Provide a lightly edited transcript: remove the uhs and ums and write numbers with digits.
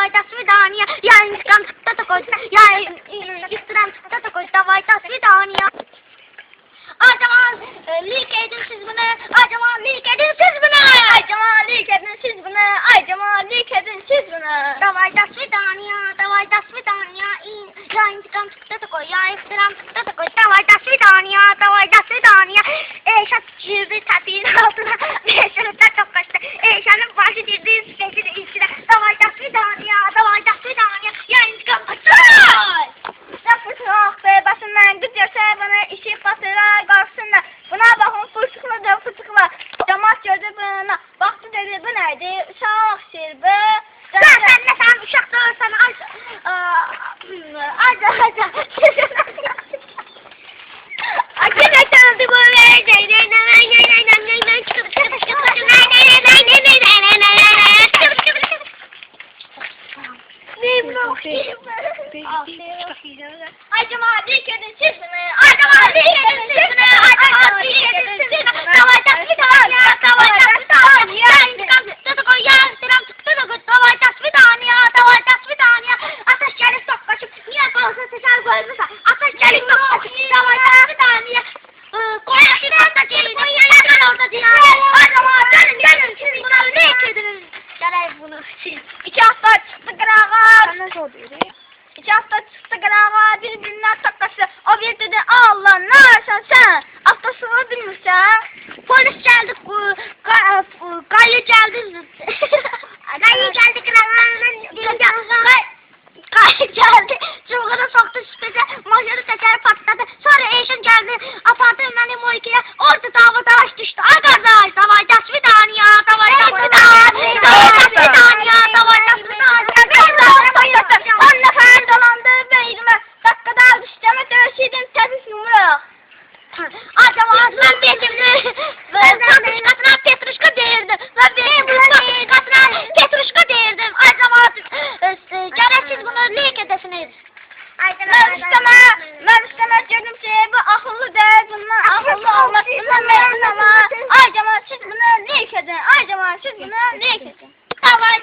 давай, до свидания. Я инстаграм tıkta такой, я инстаграм tıkta такой, давай, до свидания. Acaba like edin siz bunu, acaba like edin siz bunu, acaba like edin siz bunu, acaba like edin siz bunu. Давай, до свидания, давай, до свидания. Я инстаграм tıkta такой, я инстаграм tıkta такой, давай, до свидания, давай, до свидания. Eşat girdi tabiğin altına, meşhurda çok kaçtı. Eşanın başı girdi, sesini içine, davay, до свидания, davay, до свидания. Ya intikam kaçay! Yapışın ah be, başından gidiyorsa bana işi basıra kalsınlar. Buna bakın fıçıkla, fıçıkla. Camaat gördü buna, baktı dedi bu neydi? Uşaq şirbi. Sen ne sen uşaq doğursan, Arkadaşlar bu acaba like edin siz bunu, acaba like edin siz bunu, acaba like edin siz bunu. Давай, до свидания, давай, до свидания. Я инстаграм tıkta такой, я инстаграм tıkta такой, давай, до свидания, давай, до свидания. Ateş gelip sok kaçıp, niye kalsın seçer koymuşsa? Ateş gelip sok kaçıp, давай, до свидания. Koyasın orada değil, koyasın orada değil. Acaba gelin siz buna like edin. Gelin bunu siz. 2 hafta çıktı kırağa. Nasıl oluyor? 2 hafta çıktı kırağa, birbirinden takası. O bir dedi, Allah ne ararsan sen. Haftasını bilmişsen. Polis geldi, Gayı geldi. Gayı geldi kırağının. Gayı geldi. Çubuğunu soktu üstüne. Motoru teker patladı. Sonra eşim geldi. Apartmanın moykiye. Orada dava taş düştü. Ay kardeş, davay, до свидания, davay, до свидания, davay, до свидания, davay, до свидания. Onunla falan dolandı beynime. Dakikada düştüğümü dövüşüydüm. Tesis numara. Acaba ben betimli. Petruşkasına Petruşka değirdim. Ve benim Petruşkasına Petruşka değirdim. Acaba gereksiz bunu like edesiniz. Ben istemez dedim ki bu akıllı değil, bunlar akıllı olmaz, bunlar memnun ama acaba siz bunu like edin, acaba siz bunu like edin. Davay,